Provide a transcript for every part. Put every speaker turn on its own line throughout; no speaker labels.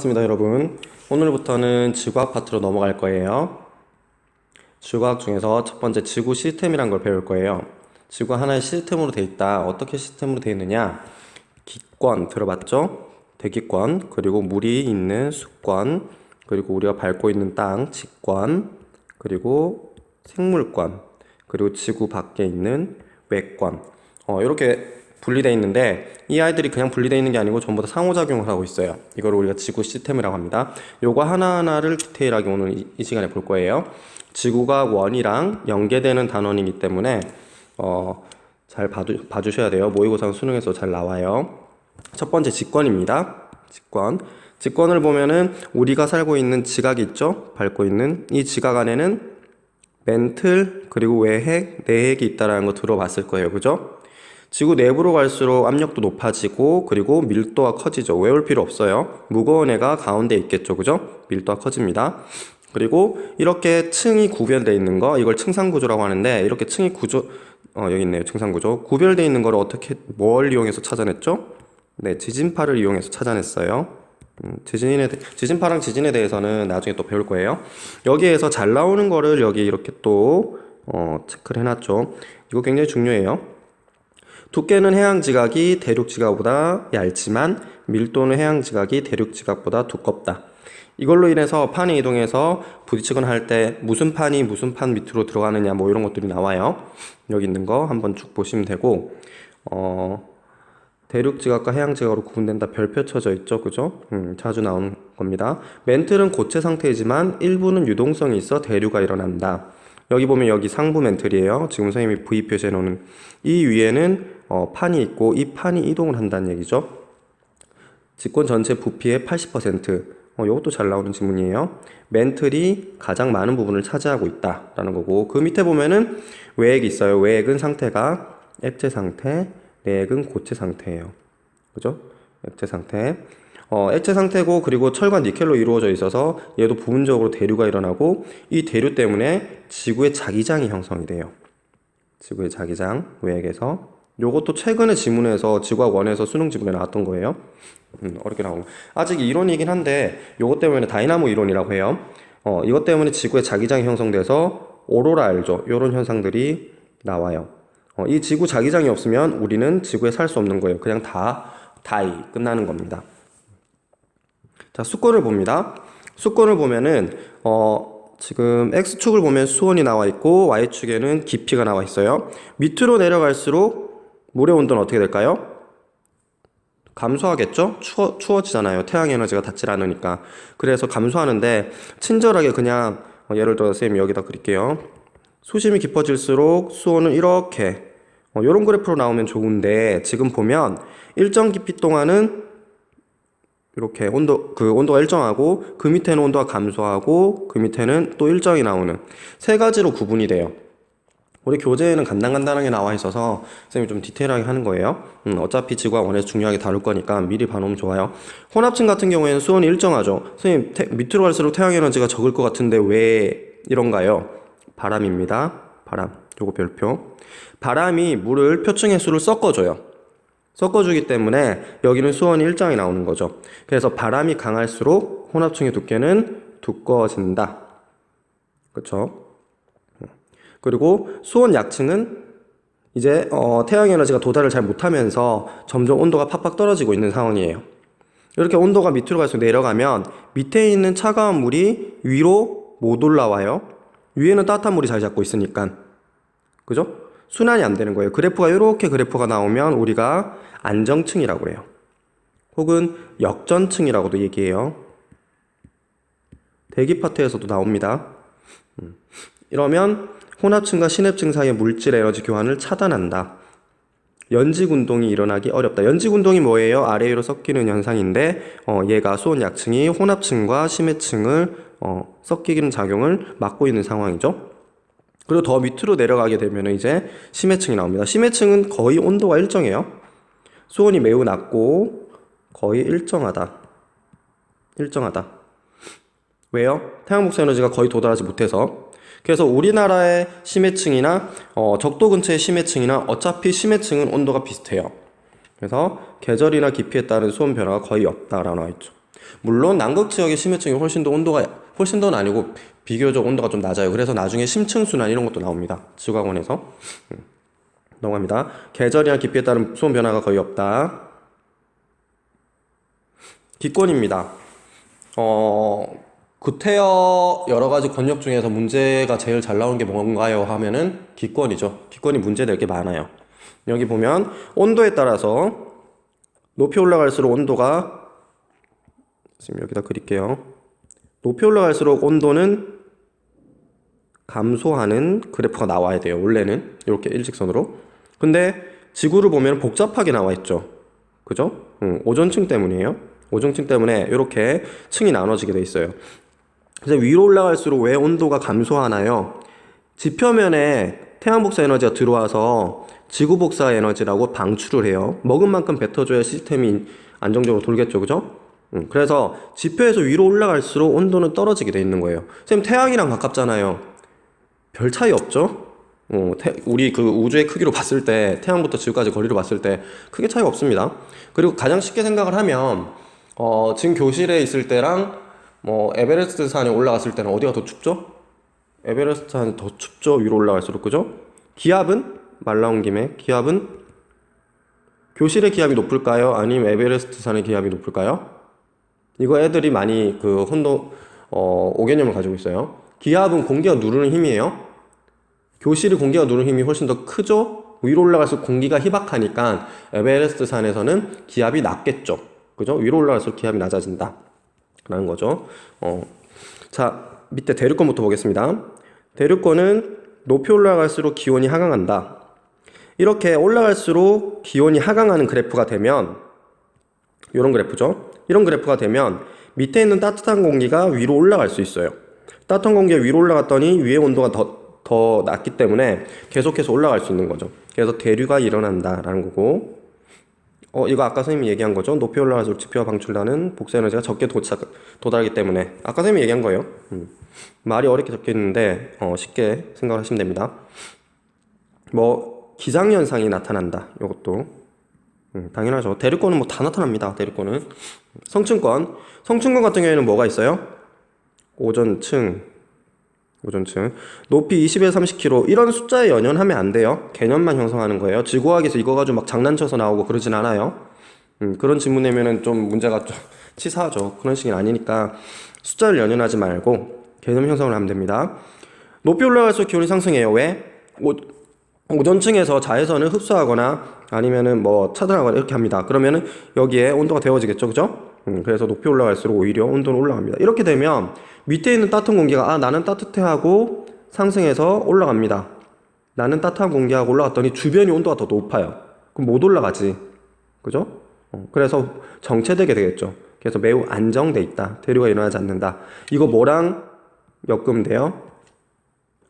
반갑습니다, 여러분. 오늘부터는 지구학 파트로 넘어갈 거예요. 지구학 중에서 첫 번째 지구 시스템이란 걸 배울 거예요. 지구가 하나의 시스템으로 돼 있다. 어떻게 시스템으로 돼 있느냐? 기권 들어봤죠? 대기권, 그리고 물이 있는 수권, 그리고 우리가 밟고 있는 땅, 지권, 그리고 생물권, 그리고 지구 밖에 있는 외권. 이렇게 분리되어 있는데 이 아이들이 그냥 분리되어 있는 게 아니고 전부 다 상호작용을 하고 있어요. 이걸 우리가 지구 시스템이라고 합니다. 요거 하나하나를 디테일하게 오늘 이 시간에 볼 거예요. 지구가 원이랑 연계되는 단원이기 때문에 잘 봐주셔야 돼요. 모의고사 수능에서 잘 나와요. 첫 번째 직권입니다. 직권을 보면은 우리가 살고 있는 지각이 있죠? 밟고 있는 이 지각 안에는 멘틀 그리고 외핵, 내핵이 있다라는 거 들어봤을 거예요. 그죠? 지구 내부로 갈수록 압력도 높아지고 그리고 밀도가 커지죠. 외울 필요 없어요. 무거운 애가 가운데 있겠죠. 그죠? 밀도가 커집니다. 그리고 이렇게 층이 구별되어 있는 거, 이걸 층상구조라고 하는데, 이렇게 층이 여기 있네요. 층상구조. 구별되어 있는 거를 뭘 이용해서 찾아냈죠? 네, 지진파를 이용해서 찾아냈어요. 지진파랑 지진에 대해서는 나중에 또 배울 거예요. 여기에서 잘 나오는 거를 여기 이렇게 또 체크를 해놨죠. 이거 굉장히 중요해요. 두께는 해양지각이 대륙지각보다 얇지만 밀도는 해양지각이 대륙지각보다 두껍다. 이걸로 인해서 판이 이동해서 부딪히거나 할 때 무슨 판이 무슨 판 밑으로 들어가느냐 뭐 이런 것들이 나와요. 여기 있는 거 한번 쭉 보시면 되고 대륙지각과 해양지각으로 구분된다. 별표 쳐져 있죠. 그죠? 자주 나오는 겁니다. 멘틀은 고체 상태이지만 일부는 유동성이 있어 대류가 일어난다. 여기 보면 여기 상부 멘틀이에요. 지금 선생님이 V 표시해 놓은 이 위에는 판이 있고 이 판이 이동을 한다는 얘기죠. 직권 전체 부피의 80%. 이것도 잘 나오는 지문이에요. 멘틀이 가장 많은 부분을 차지하고 있다라는 거고, 그 밑에 보면은 외핵이 있어요. 외핵은 상태가 액체 상태, 내핵은 고체 상태예요. 그죠? 액체 상태. 액체 상태고 그리고 철과 니켈로 이루어져 있어서 얘도 부분적으로 대류가 일어나고 이 대류 때문에 지구의 자기장이 형성이 돼요. 지구의 자기장, 외핵에서. 요것도 최근에 지문에서 지구학 1에서 수능 지문에 나왔던 거예요. 어렵게 나온 거. 아직 이론이긴 한데 요것 때문에 다이나모 이론이라고 해요. 이것 때문에 지구의 자기장이 형성돼서 오로라 알죠? 요런 현상들이 나와요. 이 지구 자기장이 없으면 우리는 지구에 살 수 없는 거예요. 그냥 끝나는 겁니다. 자, 수권을 봅니다. 수권을 보면은 지금 X축을 보면 수온이 나와 있고 Y축에는 깊이가 나와 있어요. 밑으로 내려갈수록 물의 온도는 어떻게 될까요? 감소하겠죠? 추워지잖아요. 태양 에너지가 닿질 않으니까. 그래서 감소하는데 친절하게 그냥 예를 들어 선생님이 여기다 그릴게요. 수심이 깊어질수록 수온은 이렇게 이런 그래프로 나오면 좋은데 지금 보면 일정 깊이 동안은 이렇게 온도가 일정하고 그 밑에는 온도가 감소하고 그 밑에는 또 일정이 나오는 세 가지로 구분이 돼요. 우리 교재에는 간단하게 나와 있어서 선생님이 좀 디테일하게 하는 거예요. 어차피 지구학 1에서 중요하게 다룰 거니까 미리 봐놓으면 좋아요. 혼합층 같은 경우에는 수온이 일정하죠. 선생님 밑으로 갈수록 태양 에너지가 적을 것 같은데 왜 이런가요? 바람입니다. 바람. 요거 별표. 바람이 물을 표층의 수를 섞어주기 때문에 여기는 수온이 일정이 나오는 거죠. 그래서 바람이 강할수록 혼합층의 두께는 두꺼워진다. 그렇죠? 그리고 수온 약층은 이제 태양 에너지가 도달을 잘 못하면서 점점 온도가 팍팍 떨어지고 있는 상황이에요. 이렇게 온도가 밑으로 갈수록 내려가면 밑에 있는 차가운 물이 위로 못 올라와요. 위에는 따뜻한 물이 자리 잡고 있으니까. 그죠? 순환이 안 되는 거예요. 이렇게 그래프가 나오면 우리가 안정층이라고 해요. 혹은 역전층이라고도 얘기해요. 대기 파트에서도 나옵니다. 이러면 혼합층과 신합층 사이의 물질 에너지 교환을 차단한다. 연직운동이 일어나기 어렵다. 연직운동이 뭐예요? 아래 위로 섞이는 현상인데 얘가 수온 약층이 혼합층과 심해층을 섞이는 작용을 막고 있는 상황이죠. 그리고 더 밑으로 내려가게 되면 이제 심해층이 나옵니다. 심해층은 거의 온도가 일정해요. 수온이 매우 낮고 거의 일정하다. 왜요? 태양 복사 에너지가 거의 도달하지 못해서. 그래서 우리나라의 심해층이나 적도 근처의 심해층이나 어차피 심해층은 온도가 비슷해요. 그래서 계절이나 깊이에 따른 수온 변화가 거의 없다라고 나와 있죠. 물론 남극 지역의 심해층이 훨씬 더는 아니고 비교적 온도가 좀 낮아요. 그래서 나중에 심층순환 이런 것도 나옵니다. 지구학원에서. 넘어갑니다. 계절이나 깊이에 따른 수온 변화가 거의 없다. 기권입니다. 구태여 여러 가지 권역 중에서 문제가 제일 잘 나오는 게 뭔가요? 하면은 기권이죠. 기권이 문제될 게 많아요. 여기 보면 온도에 따라서 높이 올라갈수록 온도가, 지금 여기다 그릴게요. 높이 올라갈수록 온도는 감소하는 그래프가 나와야 돼요. 원래는 이렇게 일직선으로. 근데 지구를 보면 복잡하게 나와 있죠. 그죠? 오존층 때문이에요. 오존층 때문에 이렇게 층이 나눠지게 돼 있어요. 그래서 위로 올라갈수록 왜 온도가 감소하나요? 지표면에 태양 복사 에너지가 들어와서 지구 복사 에너지라고 방출을 해요. 먹은 만큼 뱉어줘야 시스템이 안정적으로 돌겠죠. 그죠? 그래서 지표에서 위로 올라갈수록 온도는 떨어지게 돼 있는 거예요. 선생님, 태양이랑 가깝잖아요. 별 차이 없죠? 우리 그 우주의 크기로 봤을 때, 태양부터 지구까지 거리로 봤을 때 크게 차이가 없습니다. 그리고 가장 쉽게 생각을 하면 지금 교실에 있을 때랑 에베레스트 산에 올라갔을 때는 어디가 더 춥죠? 에베레스트 산이 더 춥죠? 위로 올라갈수록. 그죠? 기압은? 말 나온 김에 기압은? 교실의 기압이 높을까요? 아니면 에베레스트 산의 기압이 높을까요? 이거 애들이 많이 오개념을 가지고 있어요. 기압은 공기가 누르는 힘이에요. 교실이 공기가 누르는 힘이 훨씬 더 크죠? 위로 올라갈수록 공기가 희박하니까 에베레스트 산에서는 기압이 낮겠죠. 그죠? 위로 올라갈수록 기압이 낮아진다 라는 거죠. 자, 밑에 대륙권부터 보겠습니다. 대륙권은 높이 올라갈수록 기온이 하강한다. 이렇게 올라갈수록 기온이 하강하는 그래프가 되면, 이런 그래프죠. 이런 그래프가 되면 밑에 있는 따뜻한 공기가 위로 올라갈 수 있어요. 따뜻한 공기가 위로 올라갔더니 위의 온도가 더 낮기 때문에 계속해서 올라갈 수 있는 거죠. 그래서 대류가 일어난다라는 거고, 이거 아까 선생님이 얘기한 거죠. 높이 올라갈수록 지표가 방출되는 복사 에너지가 적게 도달하기 때문에. 아까 선생님이 얘기한 거예요. 말이 어렵게 적혀 있는데 쉽게 생각을 하시면 됩니다. 기상현상이 나타난다. 이것도 당연하죠. 대륙권은 다 나타납니다. 대륙권은. 성층권 같은 경우에는 뭐가 있어요? 오존층. 높이 20에서 30km. 이런 숫자에 연연하면 안 돼요. 개념만 형성하는 거예요. 지구학에서 이거 가지고 막 장난쳐서 나오고 그러진 않아요. 그런 질문 내면은 좀 문제가 좀 치사하죠. 그런 식이 아니니까 숫자를 연연하지 말고 개념 형성을 하면 됩니다. 높이 올라갈수록 기온이 상승해요. 왜? 오존층에서 자외선을 흡수하거나 아니면은 차단하거나 이렇게 합니다. 그러면은 여기에 온도가 데워지겠죠. 그죠? 그래서 높이 올라갈수록 오히려 온도는 올라갑니다. 이렇게 되면 밑에 있는 따뜻한 공기가 나는 따뜻해 하고 상승해서 올라갑니다. 나는 따뜻한 공기하고 올라갔더니 주변이 온도가 더 높아요. 그럼 못 올라가지. 그죠? 그래서 정체되게 되겠죠. 그래서 매우 안정돼 있다. 대류가 일어나지 않는다. 이거 뭐랑 엮으면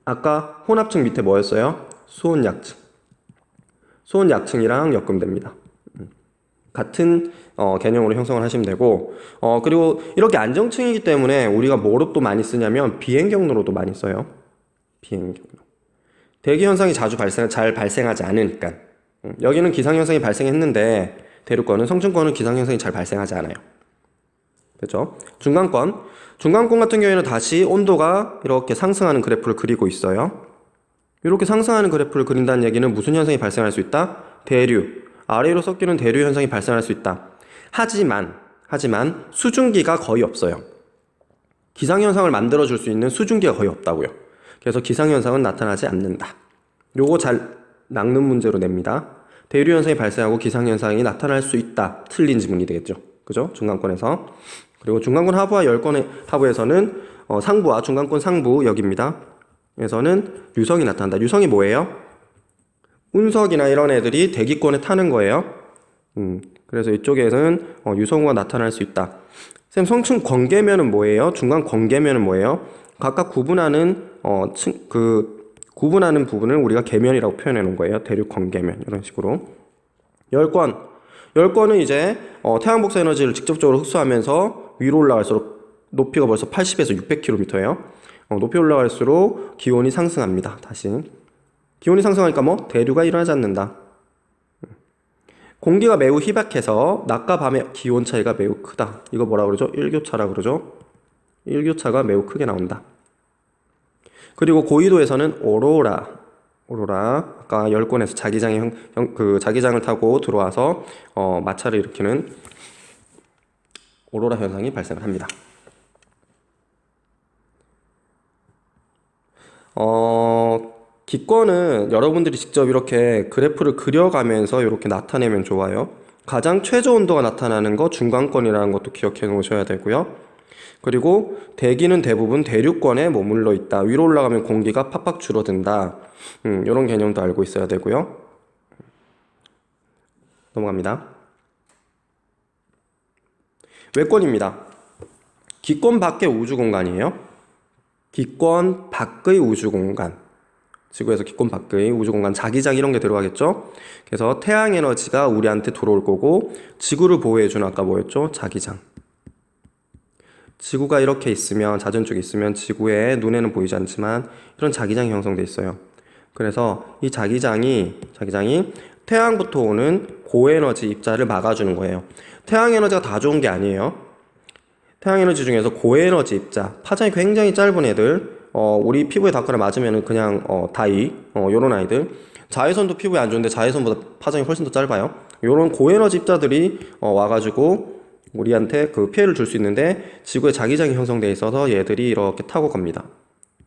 아까 혼합층 밑에 뭐였어요? 수온약층. 수온약층이랑 엮으면 됩니다. 같은 개념으로 형성을 하시면 되고, 그리고 이렇게 안정층이기 때문에 우리가 뭐로 또 많이 쓰냐면 비행경로로도 많이 써요. 비행경로. 대기현상이 잘 발생하지 않으니까. 여기는 기상현상이 발생했는데 대륙권은, 성층권은 기상현상이 잘 발생하지 않아요. 그렇죠? 중간권 같은 경우에는 다시 온도가 이렇게 상승하는 그래프를 그리고 있어요. 이렇게 상승하는 그래프를 그린다는 얘기는 무슨 현상이 발생할 수 있다? 대류. 아래로 섞이는 대류 현상이 발생할 수 있다. 하지만 수증기가 거의 없어요. 기상현상을 만들어줄 수 있는 수증기가 거의 없다고요. 그래서 기상현상은 나타나지 않는다. 요거 잘 낚는 문제로 냅니다. 대류 현상이 발생하고 기상현상이 나타날 수 있다. 틀린 지문이 되겠죠. 그죠? 중간권에서. 그리고 중간권 하부와 열권의 하부에서는 상부와 중간권 상부 여기입니다. 에서는 유성이 나타난다. 유성이 뭐예요? 운석이나 이런 애들이 대기권에 타는 거예요. 그래서 이쪽에서는 유성우가 나타날 수 있다. 쌤, 성층 권계면은 뭐예요? 중간 권계면은 뭐예요? 각각 구분하는 구분하는 부분을 우리가 계면이라고 표현해 놓은 거예요. 대륙 권계면 이런 식으로. 열권은 이제 태양 복사 에너지를 직접적으로 흡수하면서 위로 올라갈수록 높이가 벌써 80에서 600km예요. 높이 올라갈수록 기온이 상승합니다. 다시 기온이 상승하니까 대류가 일어나지 않는다. 공기가 매우 희박해서 낮과 밤의 기온 차이가 매우 크다. 이거 뭐라 그러죠? 일교차라 그러죠? 일교차가 매우 크게 나온다. 그리고 고緯도에서는 오로라 아까 열권에서 자기장을 타고 들어와서 마차를 일으키는 오로라 현상이 발생을 합니다. 기권은 여러분들이 직접 이렇게 그래프를 그려가면서 이렇게 나타내면 좋아요. 가장 최저 온도가 나타나는 거 중간권이라는 것도 기억해 놓으셔야 되고요. 그리고 대기는 대부분 대륙권에 머물러 있다. 위로 올라가면 공기가 팍팍 줄어든다. 이런 개념도 알고 있어야 되고요. 넘어갑니다. 외권입니다. 기권 밖의 우주 공간이에요. 기권 밖의 우주 공간. 지구에서 기권 밖의 우주 공간, 자기장 이런 게 들어가겠죠. 그래서 태양 에너지가 우리한테 들어올 거고, 지구를 보호해주는 아까 뭐였죠? 자기장. 지구가 이렇게 있으면, 자전축이 있으면 지구에 눈에는 보이지 않지만 이런 자기장이 형성돼 있어요. 그래서 이 자기장이 태양부터 오는 고에너지 입자를 막아주는 거예요. 태양 에너지가 다 좋은 게 아니에요. 태양 에너지 중에서 고에너지 입자, 파장이 굉장히 짧은 애들, 우리 피부에 닿거나 맞으면 그냥 요런 아이들, 자외선도 피부에 안 좋은데 자외선보다 파장이 훨씬 더 짧아요. 요런 고에너지 입자들이 와가지고 우리한테 그 피해를 줄 수 있는데, 지구에 자기장이 형성되어 있어서 얘들이 이렇게 타고 갑니다.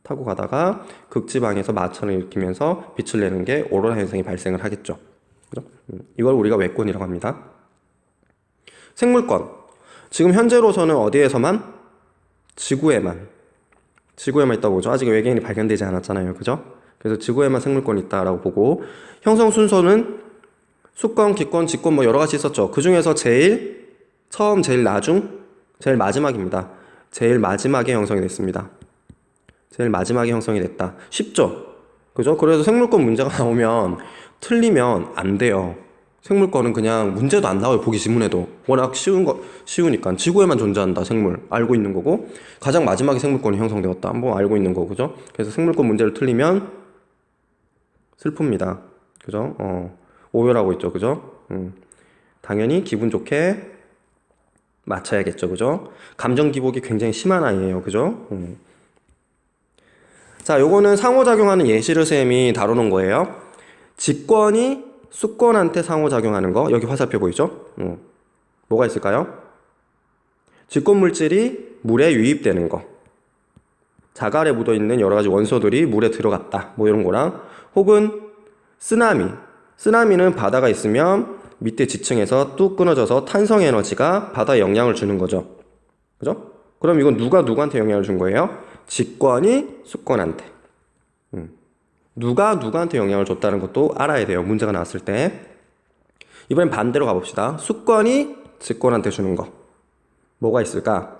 타고 가다가 극지방에서 마천을 일으키면서 빛을 내는 게 오로라 현상이 발생을 하겠죠. 그죠? 이걸 우리가 외권이라고 합니다. 생물권. 지금 현재로서는 어디에서만? 지구에만 있다고 보죠. 아직 외계인이 발견되지 않았잖아요. 그죠? 그래서 지구에만 생물권이 있다라고 보고, 형성 순서는 수권, 기권, 직권 뭐 여러 가지 있었죠. 그 중에서 제일 처음, 제일 나중, 제일 마지막입니다. 제일 마지막에 형성이 됐습니다. 제일 마지막에 형성이 됐다. 쉽죠? 그죠? 그래서 생물권 문제가 나오면 틀리면 안 돼요. 생물권은 그냥 문제도 안 나와요. 보기 지문에도. 워낙 쉬우니까. 지구에만 존재한다, 생물. 알고 있는 거고. 가장 마지막에 생물권이 형성되었다. 뭐 알고 있는 거고, 그죠? 그래서 생물권 문제를 틀리면 슬픕니다. 그죠? 오열하고 있죠. 그죠? 당연히 기분 좋게 맞춰야겠죠. 그죠? 감정 기복이 굉장히 심한 아이예요. 그죠? 자, 요거는 상호작용하는 예시를 쌤이 다루는 거예요. 직권이 수권한테 상호작용하는 거. 여기 화살표 보이죠? 뭐가 있을까요? 직권 물질이 물에 유입되는 거. 자갈에 묻어있는 여러 가지 원소들이 물에 들어갔다. 뭐 이런 거랑, 혹은 쓰나미. 쓰나미는 바다가 있으면 밑에 지층에서 뚝 끊어져서 탄성 에너지가 바다에 영향을 주는 거죠. 그죠? 그럼 이건 누가 누구한테 영향을 준 거예요? 직권이 수권한테. 누가 누구한테 영향을 줬다는 것도 알아야 돼요. 문제가 나왔을 때. 이번엔 반대로 가봅시다. 수권이 직권한테 주는 거. 뭐가 있을까?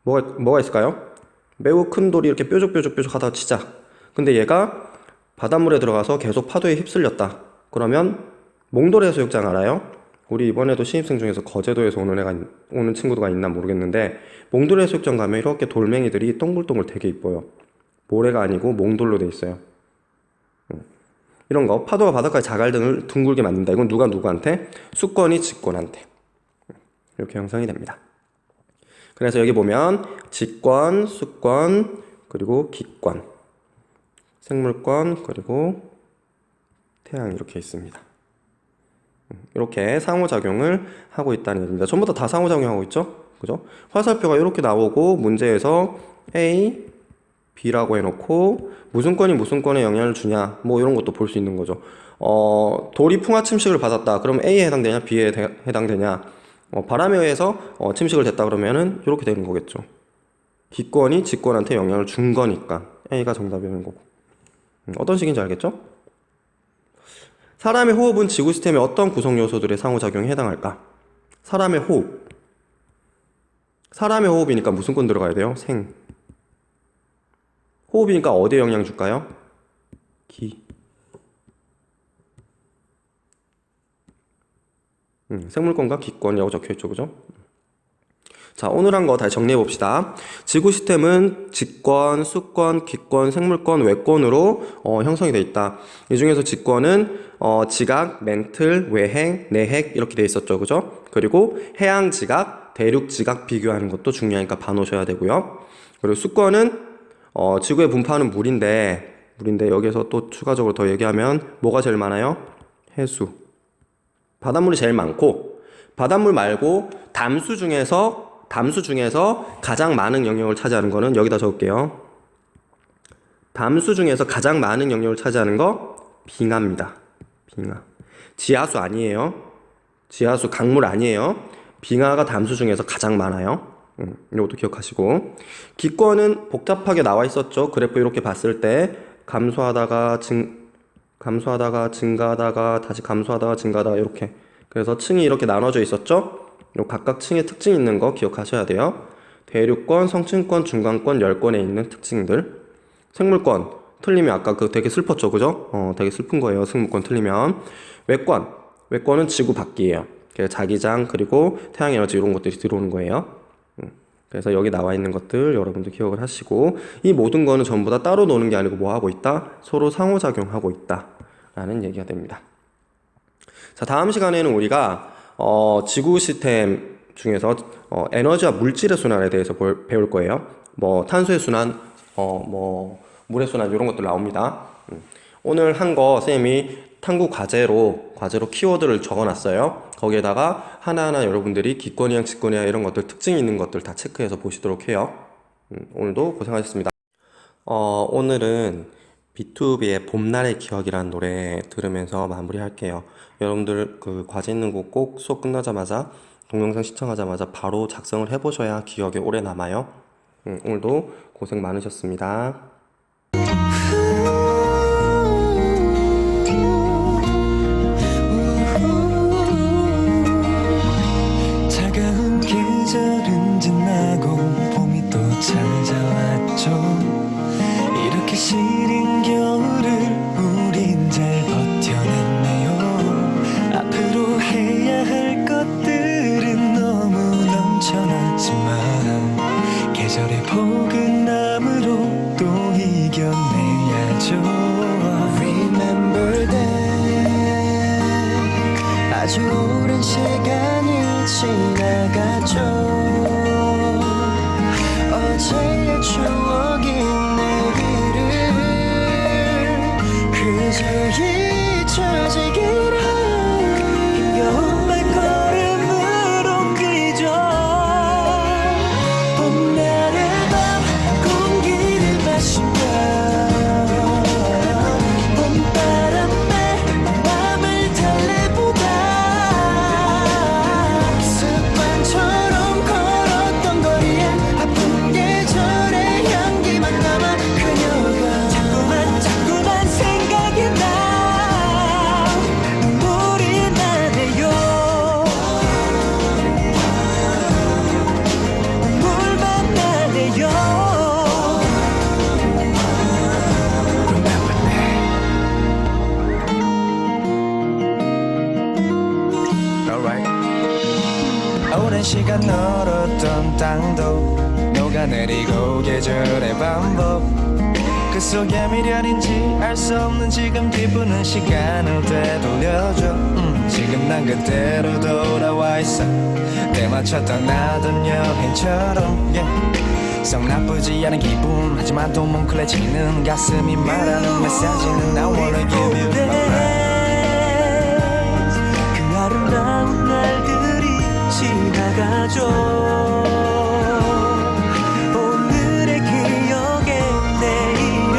뭐가 있을까요? 매우 큰 돌이 이렇게 뾰족뾰족 하다가 치자. 근데 얘가 바닷물에 들어가서 계속 파도에 휩쓸렸다. 그러면 몽돌 해수욕장 알아요? 우리 이번에도 신입생 중에서 거제도에서 오는 친구가 있나 모르겠는데, 몽돌 해수욕장 가면 이렇게 돌멩이들이 동글동글 되게 이뻐요. 모래가 아니고 몽돌로 돼 있어요. 이런 거, 파도가 바닷가에 자갈등을 둥글게 만든다. 이건 누가 누구한테? 수권이 직권한테. 이렇게 형성이 됩니다. 그래서 여기 보면 직권, 수권, 그리고 기권, 생물권, 그리고 태양 이렇게 있습니다. 이렇게 상호작용을 하고 있다는 얘기입니다. 전부 다 상호작용하고 있죠? 그죠? 화살표가 이렇게 나오고 문제에서 A, B라고 해놓고 무슨 권이 무슨 권에 영향을 주냐 뭐 이런 것도 볼 수 있는 거죠. 돌이 풍화 침식을 받았다. 그럼 A에 해당되냐 B에 해당되냐. 바람에 의해서 침식을 됐다 그러면은 이렇게 되는 거겠죠. 기권이 직권한테 영향을 준 거니까 A가 정답이 되는 거고. 어떤 식인지 알겠죠? 사람의 호흡은 지구 시스템의 어떤 구성 요소들의 상호작용에 해당할까? 사람의 호흡. 사람의 호흡이니까 무슨 권 들어가야 돼요? 생. 호흡이니까 어디에 영향 줄까요? 기. 생물권과 기권이라고 적혀있죠. 그죠? 자, 오늘 한 거 다시 정리해 봅시다. 지구 시스템은 직권, 수권, 기권, 생물권, 외권으로 형성이 되어 있다. 이 중에서 직권은 지각, 멘틀, 외행, 내핵 이렇게 되어 있었죠, 그죠? 그리고 해양 지각, 대륙 지각 비교하는 것도 중요하니까 봐놓으셔야 되고요. 그리고 수권은 지구에 분포하는 물인데 여기서 또 추가적으로 더 얘기하면 뭐가 제일 많아요? 해수. 바닷물이 제일 많고, 바닷물 말고 담수 중에서 가장 많은 영역을 차지하는 거는 여기다 적을게요. 담수 중에서 가장 많은 영역을 차지하는 거 빙하입니다. 빙하. 지하수 아니에요. 지하수 강물 아니에요. 빙하가 담수 중에서 가장 많아요. 이것도 기억하시고, 기권은 복잡하게 나와 있었죠. 그래프 이렇게 봤을 때 감소하다가 증가하다가 다시 감소하다가 증가하다가 이렇게. 그래서 층이 이렇게 나눠져 있었죠. 각각 층의 특징이 있는 거 기억하셔야 돼요. 대륙권, 성층권, 중간권, 열권에 있는 특징들. 생물권 틀리면 아까 되게 슬펐죠, 그죠? 되게 슬픈 거예요. 생물권 틀리면. 외권은 지구 밖이에요. 자기장 그리고 태양 에너지 이런 것들이 들어오는 거예요. 그래서 여기 나와 있는 것들 여러분들 기억을 하시고, 이 모든 거는 전부 다 따로 노는 게 아니고 뭐 하고 있다? 서로 상호작용하고 있다 라는 얘기가 됩니다. 자, 다음 시간에는 우리가 지구 시스템 중에서 에너지와 물질의 순환에 대해서 배울 거예요. 뭐 탄소의 순환, 뭐 물의 순환 이런 것들 나옵니다. 오늘 한 거 쌤이 탐구 과제로 키워드를 적어놨어요. 거기에다가 하나하나 여러분들이 기권이랑 직권이랑 이런 것들 특징 있는 것들 다 체크해서 보시도록 해요. 오늘도 고생하셨습니다. 오늘은 B2B의 봄날의 기억이라는 노래 들으면서 마무리할게요. 여러분들 그 과제 있는 거 꼭 수업 끝나자마자 동영상 시청하자마자 바로 작성을 해보셔야 기억에 오래 남아요. 오늘도 고생 많으셨습니다.
차가운 계절은 지나고 봄이 또 찾아왔죠. 이렇게 시린 겨울을 우린 잘 버텨냈네요. 앞으로 해야 할 것들은 너무 넘쳐나지만 계절의 포근함으로 또 이겨내야죠. Remember that 아주 오랜 시간이 지나갔죠. 어제의 추억이 내일을 그저 잊혀지기를 힘겨운 발걸음을 옮기죠. 봄날의 밤 공기를 마시며 봄바람에 맘을 달래보다 습관처럼 걸었던 거리에 아픈 계절의 향기만 남아 그녀가 자꾸만 생각이 나. 눈물이 나네요. 눈물만 나네요. 오랜 시간 얼었던 땅도 녹아내리고 계절의 반복, 그 속에 미련인지 알 수 없는 지금 기쁘는 시간을 되돌려줘. 지금 난 그대로 돌아와 있어. 때맞춰 떠나던 여행처럼 썩 나쁘지 않은 기분, 하지만 또 뭉클해지는 가슴이 말하는 메시지는 I wanna give you my life. 그 아름다운 날들이 지나가죠. 오늘의 기억에 내일은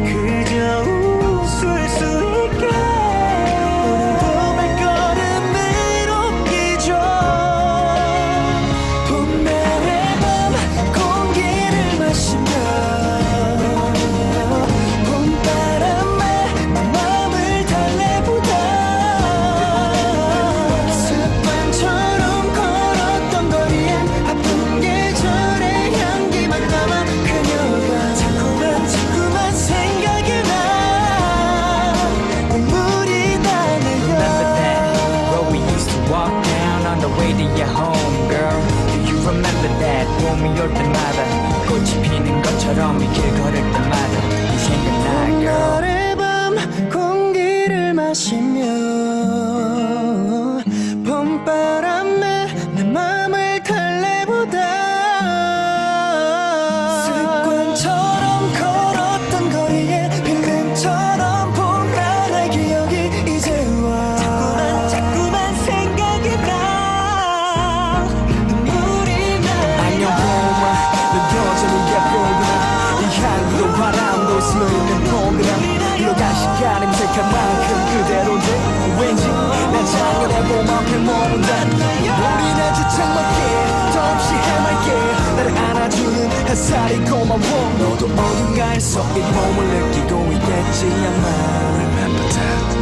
그저 웃을 수 있게 오늘도 발걸음을 옮기죠. 봄날의 밤 공기를 마시며 봄바람 고백할 만큼 그대로인데 왠지 난 장인의 봄 앞에 머문다 우리는 주책맞게 더없이 해맑게 나를 안아주는 햇살이 고마워 너도 어딘가에서 이 봄을 느끼고 있겠지 아마 Remember that